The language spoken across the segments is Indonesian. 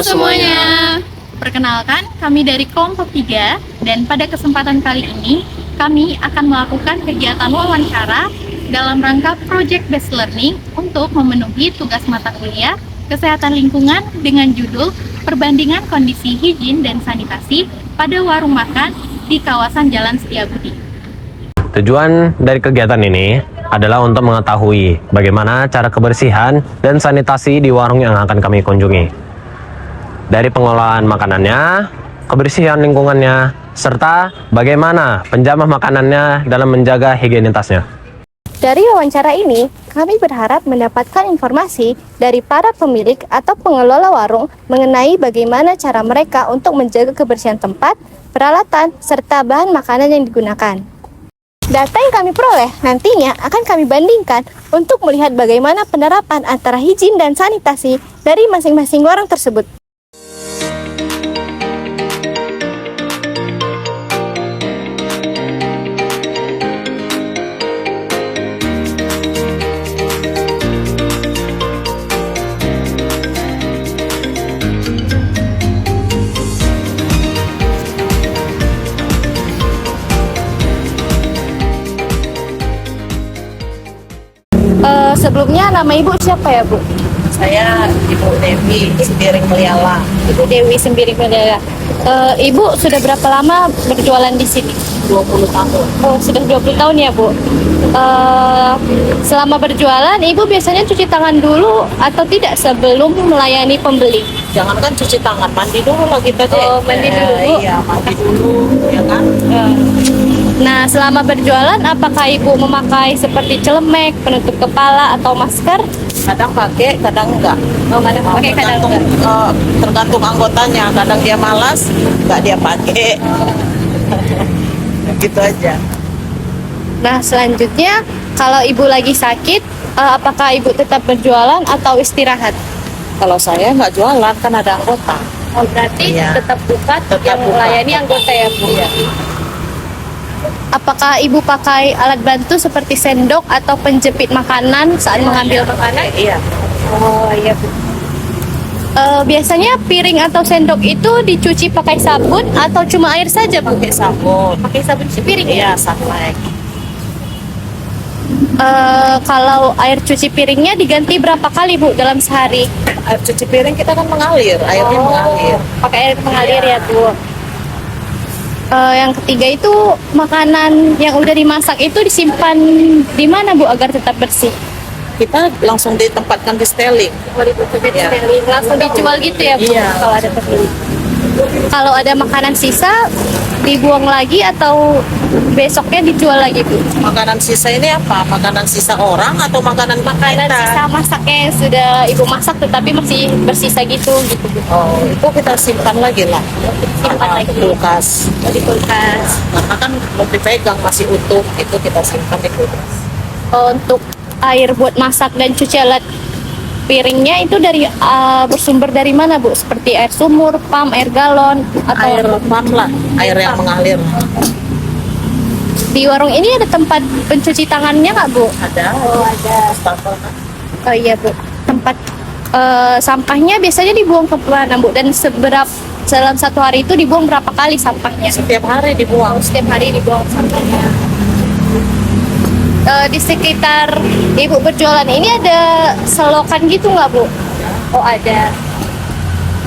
semuanya. Perkenalkan, kami dari kelompok 3 dan pada kesempatan kali ini kami akan melakukan kegiatan wawancara dalam rangka Project Based Learning untuk memenuhi tugas mata kuliah Kesehatan Lingkungan dengan judul Perbandingan Kondisi Higien dan Sanitasi pada Warung Makan di kawasan Jalan Setiabudi. Tujuan dari kegiatan ini adalah untuk mengetahui bagaimana cara kebersihan dan sanitasi di warung yang akan kami kunjungi. Dari pengelolaan makanannya, kebersihan lingkungannya, serta bagaimana penjamah makanannya dalam menjaga higienitasnya. Dari wawancara ini, kami berharap mendapatkan informasi dari para pemilik atau pengelola warung mengenai bagaimana cara mereka untuk menjaga kebersihan tempat, peralatan, serta bahan makanan yang digunakan. Data yang kami peroleh nantinya akan kami bandingkan untuk melihat bagaimana penerapan antara higien dan sanitasi dari masing-masing warung tersebut. Sebelumnya nama Ibu siapa ya, Bu? Saya Ibu Dewi Sembiring Meliala. Ibu Dewi Sembiring Meliala. Ibu sudah berapa lama berjualan di sini? 20 tahun. Oh, sudah 20 tahun ya, Bu. Selama berjualan, Ibu biasanya cuci tangan dulu atau tidak sebelum melayani pembeli? Jangankan cuci tangan, mandi dulu lah kita deh. Oh, mandi dulu. Iya, mandi dulu, ya kan? Nah, selama berjualan, apakah Ibu memakai seperti celemek, penutup kepala, atau masker? Kadang pakai, kadang enggak. Oh, kadang pakai, kadang Tergantung, enggak. tergantung anggotanya. Kadang dia malas, enggak dia pakai. Gitu aja. Nah, selanjutnya, kalau Ibu lagi sakit, apakah Ibu tetap berjualan atau istirahat? Kalau saya nggak jualan, kan ada anggota. Oh, berarti Iya. tetap buka Tetap yang buka. melayani anggota ya, Bu? Iya. Apakah Ibu pakai alat bantu seperti sendok atau penjepit makanan saat mengambil makanan? Iya. Oh iya, Bu. Biasanya piring atau sendok itu dicuci pakai sabun atau cuma air saja, Bu? Pakai sabun. Pakai sabun cuci piring ya? Iya, sunlight. Kalau air cuci piringnya diganti berapa kali, Bu, dalam sehari? Air cuci piring kita kan mengalir, airnya mengalir. Pakai air mengalir ya, Bu. Yang ketiga itu makanan yang udah dimasak itu disimpan di mana, Bu, agar tetap bersih? Kita langsung ditempatkan di styling. Iya. Langsung dijual gitu ya, Bu, Iya. kalau ada pembeli. Kalau ada makanan sisa dibuang lagi atau besoknya dijual lagi, Bu? Makanan sisa ini apa? Makanan sisa orang atau makanan Makanan kita? sisa masaknya yang sudah Ibu masak tetapi masih bersisa gitu. Oh, itu kita simpan lagi lah. Simpan lagi. Kulkas. Di kulkas. Karena kan belum dipegang masih utuh, itu kita simpan di kulkas. Untuk air buat masak dan cuci alat piringnya itu dari bersumber dari mana, Bu? Seperti air sumur, pam, air galon, atau Air pam lah, air yang mengalir. di warung ini ada tempat pencuci tangannya nggak, Bu? Ada. Oh, ada. Wastafel kan? Oh iya, Bu. Tempat sampahnya biasanya dibuang ke mana, Bu? Dan dalam satu hari itu dibuang berapa kali sampahnya? Setiap hari dibuang. Setiap hari dibuang sampahnya. Di sekitar Ibu berjualan ini ada selokan gitu nggak, Bu? Oh, ada.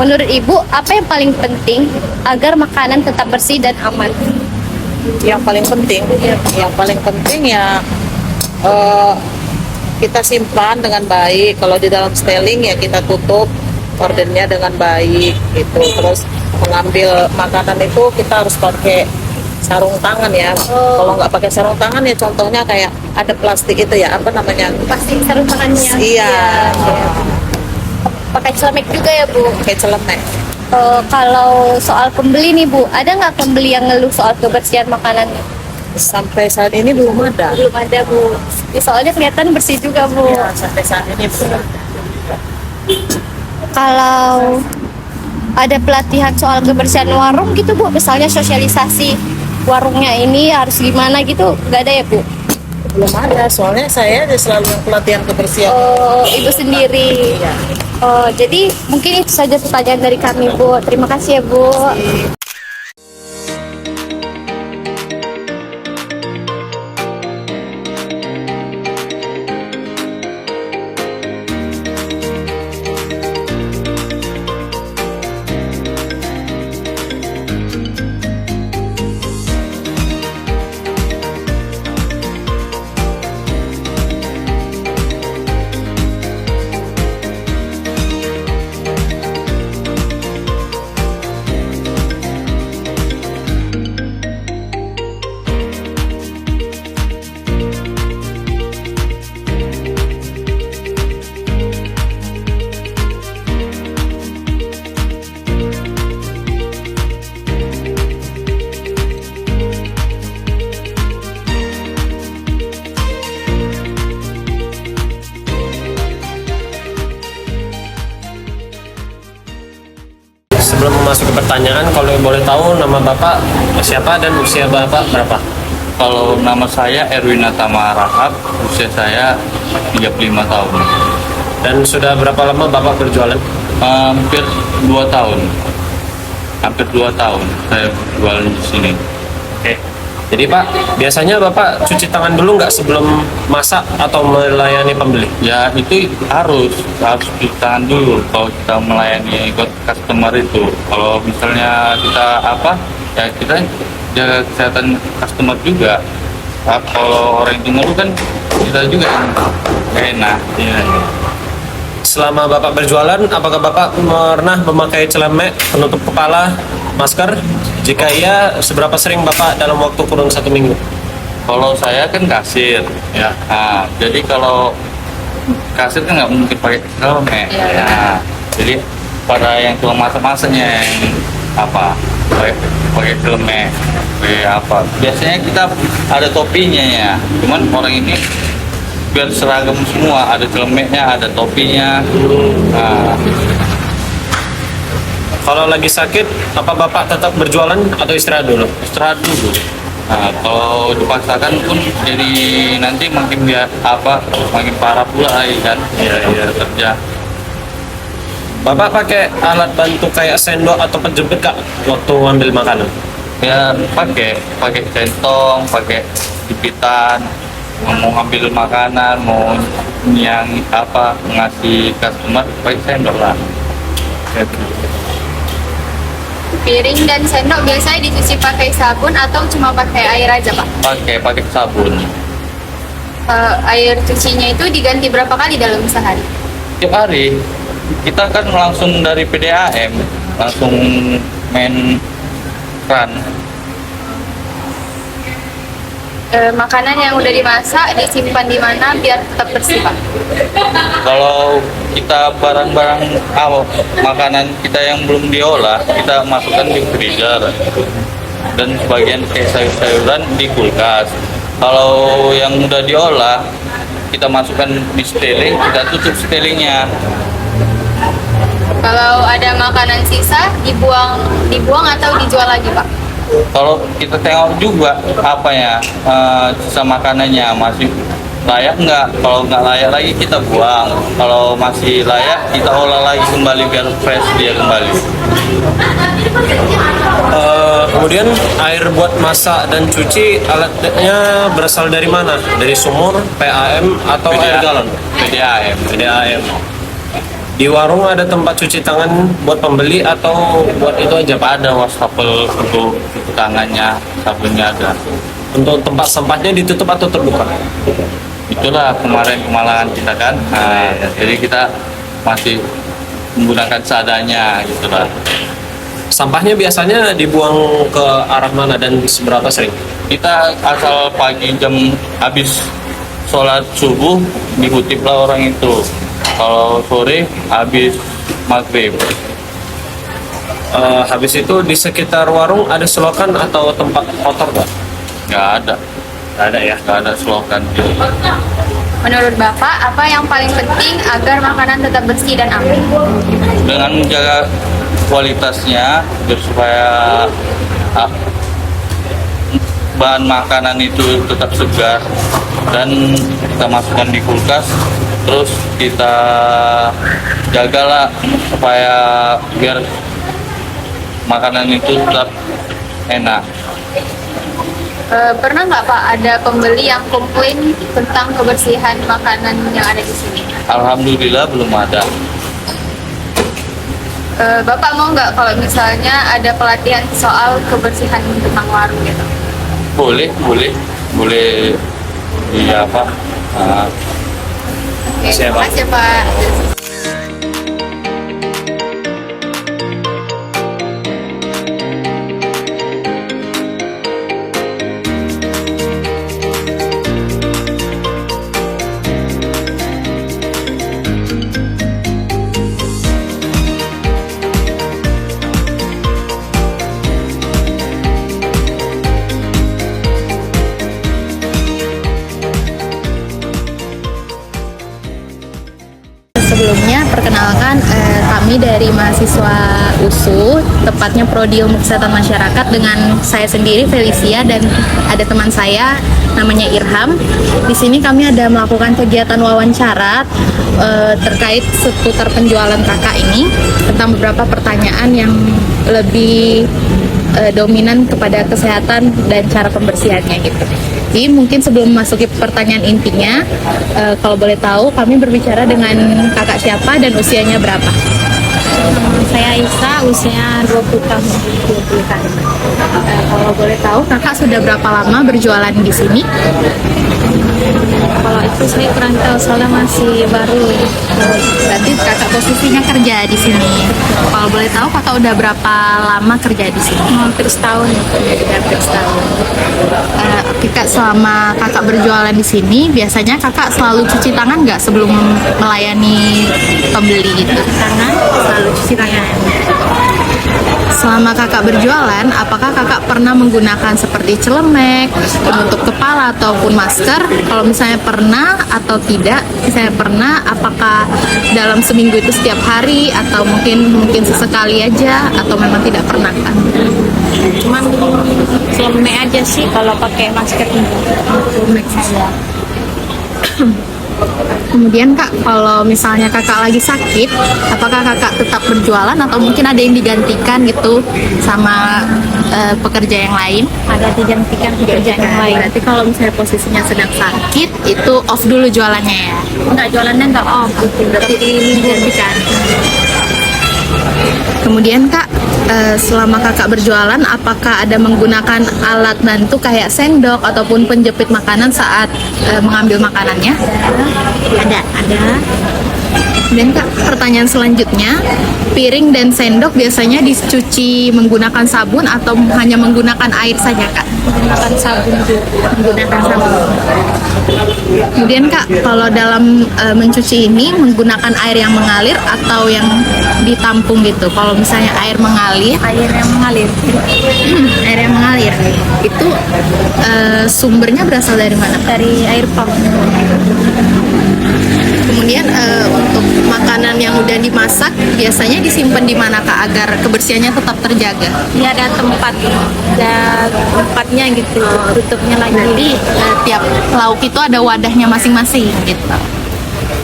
Menurut Ibu, apa yang paling penting agar makanan tetap bersih dan aman? Yang paling penting, ya kita simpan dengan baik. Kalau di dalam styling ya kita tutup ordernya dengan baik gitu. Terus mengambil makanan itu kita harus pakai sarung tangan ya. Kalau nggak pakai sarung tangan ya contohnya kayak ada plastik itu ya, apa namanya? Pasti sarung tangannya. Iya. Pakai celemek juga ya, Bu? Pakai celemek. Kalau soal pembeli nih, Bu, ada nggak pembeli yang ngeluh soal kebersihan makanannya? Sampai saat ini belum ada. Belum ada, Bu. Ya, soalnya kelihatan bersih juga, Bu. Ya, sampai saat ini belum ada. Kalau ada pelatihan soal kebersihan warung gitu, Bu, misalnya sosialisasi warungnya ini harus gimana gitu, nggak ada ya, Bu? Belum ada, soalnya saya selalu yang pelatihan kebersihan. Oh, Ibu sendiri. Iya. Oh, jadi mungkin itu saja pertanyaan dari kami, Bu. Terima kasih ya, Bu. Sebelum masuk ke pertanyaan, kalau boleh tahu nama Bapak siapa dan usia Bapak berapa? Kalau nama saya Erwin Atama Rahab, usia saya 35 tahun. Dan sudah berapa lama Bapak berjualan? Hampir 2 tahun. Hampir 2 tahun saya jualan di sini. Oke. Jadi Pak, biasanya Bapak cuci tangan dulu nggak sebelum masak atau melayani pembeli? Ya itu harus cuci tangan dulu kalau kita melayani customer itu. Kalau misalnya kita ya kita jaga kesehatan customer juga. Kalau orang itu ngeluh kan kita juga yang nggak enak. Ya. Selama Bapak berjualan, apakah Bapak pernah memakai celemek, penutup kepala, masker? Jika iya, seberapa sering Bapak dalam waktu kurun 1 minggu? Kalau saya kan kasir, ya. Nah, jadi kalau kasir kan nggak mungkin pakai celemek. Ya. Jadi pada yang tukang masak-masaknya yang pakai celemek, pakai apa? Biasanya kita ada topinya ya. Cuman orang ini biar seragam semua, ada celemeknya, ada topinya. Nah, Kalau lagi sakit, apa Bapak tetap berjualan atau istirahat dulu? istirahat dulu. Nah, kalau dipaksakan pun jadi nanti makin makin parah pula lagi kan. Iya. Kerja. Bapak pakai alat bantu kayak sendok atau penjepit Kak waktu ngambil makanan? Ya pakai centong, pakai jepitan, mau ngambil makanan, mau yang ngasih customer pakai sendok lah. Piring dan sendok biasanya dicuci pakai sabun atau cuma pakai air aja, Pak? Pakai sabun. Air cucinya itu diganti berapa kali dalam sehari? Tiap hari kita kan langsung dari PDAM langsung main keran. Makanan yang udah dimasak disimpan di mana biar tetap bersih, Pak? Kalau kita barang-barang makanan kita yang belum diolah kita masukkan di freezer dan sebagian kayak sayur-sayuran di kulkas. Kalau yang udah diolah kita masukkan di seteling, kita tutup setelingnya. Kalau ada makanan sisa dibuang atau dijual lagi, Pak? Kalau kita tengok juga sisa makanannya masih layak nggak. Kalau nggak layak lagi kita buang. Kalau masih layak kita olah lagi kembali biar fresh dia kembali. Kemudian air buat masak dan cuci alatnya berasal dari mana? Dari sumur, PAM atau air galon? PDAM. PDAM. Di warung ada tempat cuci tangan buat pembeli atau buat itu aja Pak? Ada wastafel untuk cuci tangannya, sabunnya ada. Untuk tempat sampahnya ditutup atau terbuka? Itulah kemarin kemalangan kita kan. Nah, jadi kita masih menggunakan seadanya gitulah. Sampahnya biasanya dibuang ke arah mana dan seberapa sering? Kita asal pagi jam habis sholat subuh dikutiplah orang itu. Kalau sore habis maghrib. Habis itu di sekitar warung ada selokan atau tempat kotor Pak? Nggak ada. Nggak ada ya? Nggak ada selokan. Menurut Bapak, apa yang paling penting agar makanan tetap bersih dan aman? Dengan menjaga kualitasnya biar supaya bahan makanan itu tetap segar, dan kita masukkan di kulkas, terus kita jagalah supaya biar makanan itu tetap enak. Pernah nggak Pak ada pembeli yang komplain tentang kebersihan makanan yang ada di sini? Alhamdulillah belum ada. Bapak mau nggak kalau misalnya ada pelatihan soal kebersihan tentang warung gitu? Boleh. Iya Pak. Oke, terima kasih Pak. Sebelumnya, perkenalkan kami dari mahasiswa USU, tepatnya Prodi Ilmu Kesehatan Masyarakat, dengan saya sendiri Felicia dan ada teman saya namanya Irham. Di sini kami ada melakukan kegiatan wawancara terkait seputar penjualan kakak ini tentang beberapa pertanyaan yang lebih dominan kepada kesehatan dan cara pembersihannya gitu. Jadi mungkin sebelum memasuki pertanyaan intinya, kalau boleh tahu kami berbicara dengan kakak siapa dan usianya berapa? Saya Isa, usia 20 tahun. Kalau boleh tahu kakak sudah berapa lama berjualan di sini? Kalau itu saya kurang tahu, soalnya masih baru. Berarti kakak posisinya kerja di sini. Kalau boleh tahu kakak udah berapa lama kerja di sini? Hampir setahun. Hampir setahun. Kakak selama kakak berjualan di sini, biasanya kakak selalu cuci tangan nggak sebelum melayani pembeli gitu? Selalu cuci tangan. Selama kakak berjualan, apakah kakak pernah menggunakan seperti celemek, penutup kepala ataupun masker? Kalau misalnya pernah atau tidak, misalnya pernah, apakah dalam seminggu itu setiap hari atau mungkin sesekali aja atau memang tidak pernah kan? Cuman celemek aja sih kalau pakai masker ini. Celemek saja. Kemudian kak, kalau misalnya kakak lagi sakit, apakah kakak tetap berjualan atau mungkin ada yang digantikan gitu sama pekerja yang lain? Ada digantikan pekerjaan yang lain. Berarti kalau misalnya posisinya sedang sakit, itu off dulu jualannya ya? Enggak, jualannya enggak off. Berarti digantikan. Kemudian kak, selama kakak berjualan, apakah ada menggunakan alat bantu kayak sendok ataupun penjepit makanan saat mengambil makanannya? Ada. Dan kak, pertanyaan selanjutnya, piring dan sendok biasanya dicuci menggunakan sabun atau hanya menggunakan air saja kak? Menggunakan sabun juga. Menggunakan sabun. Kemudian kak, kalau dalam mencuci ini menggunakan air yang mengalir atau yang ditampung gitu? Kalau misalnya air mengalir, Air yang mengalir. air yang mengalir itu sumbernya berasal dari mana? Dari air pump. Kemudian untuk makanan yang udah dimasak biasanya disimpan di mana kak agar kebersihannya tetap terjaga? Dia ada tempatnya gitu, tutupnya lagi. Jadi tiap lauk itu ada wadahnya masing-masing gitu.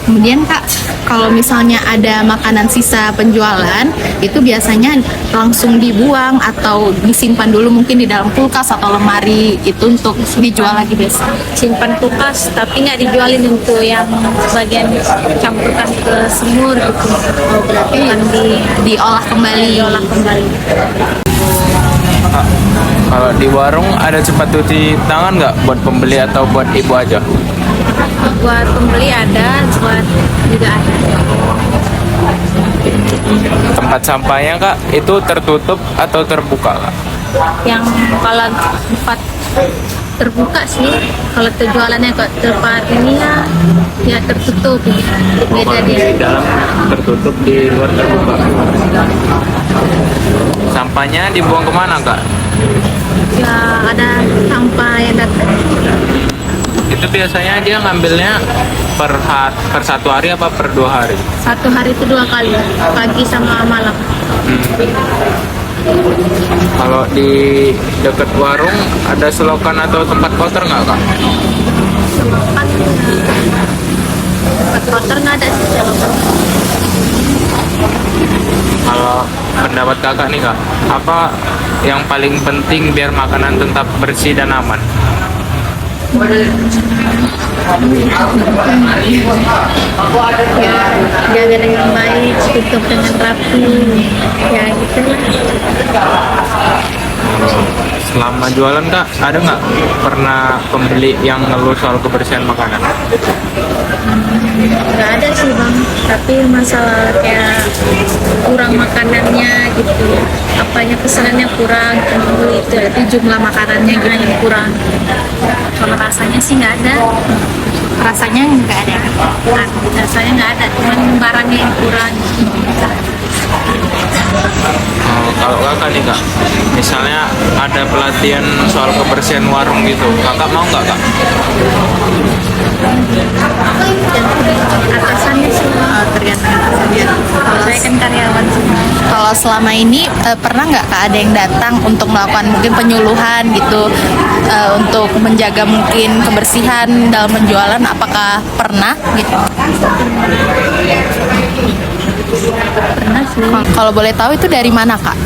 Kemudian kak, kalau misalnya ada makanan sisa penjualan, itu biasanya langsung dibuang atau disimpan dulu mungkin di dalam kulkas atau lemari itu untuk dijual lagi biasa. Simpan kulkas, tapi nggak dijualin untuk yang bagian campurkan ke semur gitu. Oh, berarti diolah kembali. Kalau di warung ada cepat cuci tangan nggak buat pembeli atau buat ibu aja? Buat pembeli ada, buat juga ada. Tempat sampahnya kak itu tertutup atau terbuka kak? Yang kalau tempat terbuka sih, kalau jualannya kok tempat ini ya tertutup. Beda Di di dalam tertutup, di luar terbuka. Sampahnya dibuang kemana kak? ya ada sampah yang datang. Itu biasanya dia ngambilnya per satu hari apa per 2 hari? Satu hari itu 2 kali, pagi sama malam. Kalau di dekat warung ada selokan atau tempat kotor nggak kak? tempat kotor nggak ada sih. Kalau pendapat kakak nih kak, apa yang paling penting biar makanan tetap bersih dan aman? Jaga dengan baik, tutup dengan rapi, ya gitu lah. Selama jualan kak, ada nggak pernah pembeli yang ngeluh soal kebersihan makanan? Nggak ada sih bang, tapi masalah kayak kurang makanannya gitu, apanya pesanannya kurang itu jumlah makanannya gitu yang kurang. Kalau rasanya sih nggak ada. Rasanya nggak ada. Rasanya nggak ada, cuma barangnya yang kurang. Kalau kakak nih kak, misalnya ada pelatihan soal kebersihan warung gitu, kakak mau nggak kak? Atasannya sih Tergantung atasannya. kalau saya kan karyawan sih. Kalau selama ini pernah nggak Kak ada yang datang untuk melakukan mungkin penyuluhan gitu untuk menjaga mungkin kebersihan dalam penjualan, apakah pernah gitu? Pernah sih, Kalau boleh tahu itu dari mana Kak?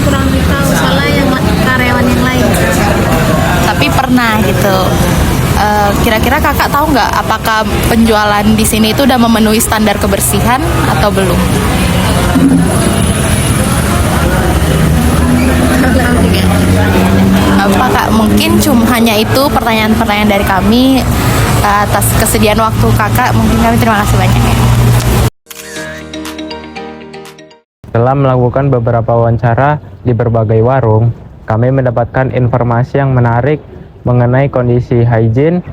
kurang tahu salah yang karyawan yang lain. Tapi pernah gitu. Kira-kira Kakak tahu nggak apakah penjualan di sini itu udah memenuhi standar kebersihan atau belum? Apa Kak, mungkin cuma hanya itu pertanyaan-pertanyaan dari kami. Atas kesediaan waktu Kakak, mungkin kami terima kasih banyak ya. Setelah melakukan beberapa wawancara di berbagai warung, kami mendapatkan informasi yang menarik mengenai kondisi hygiene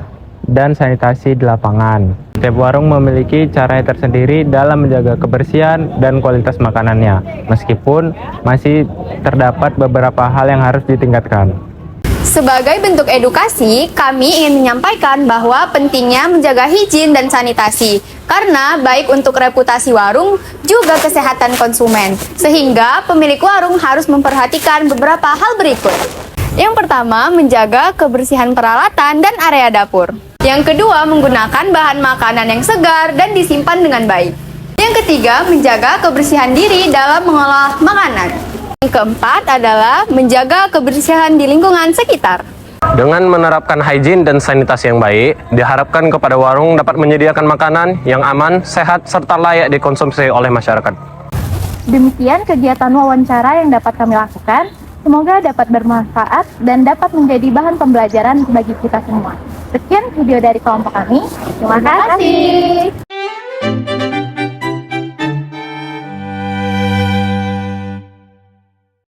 dan sanitasi di lapangan. Setiap warung memiliki cara tersendiri dalam menjaga kebersihan dan kualitas makanannya, meskipun masih terdapat beberapa hal yang harus ditingkatkan. Sebagai bentuk edukasi, kami ingin menyampaikan bahwa pentingnya menjaga higien dan sanitasi karena baik untuk reputasi warung juga kesehatan konsumen. Sehingga pemilik warung harus memperhatikan beberapa hal berikut. Yang pertama, menjaga kebersihan peralatan dan area dapur. Yang kedua, menggunakan bahan makanan yang segar dan disimpan dengan baik. Yang ketiga, menjaga kebersihan diri dalam mengolah makanan. Yang keempat adalah menjaga kebersihan di lingkungan sekitar. Dengan menerapkan hygiene dan sanitasi yang baik, diharapkan kepada warung dapat menyediakan makanan yang aman, sehat, serta layak dikonsumsi oleh masyarakat. Demikian kegiatan wawancara yang dapat kami lakukan. Semoga dapat bermanfaat dan dapat menjadi bahan pembelajaran bagi kita semua. Sekian video dari kelompok kami. Terima kasih.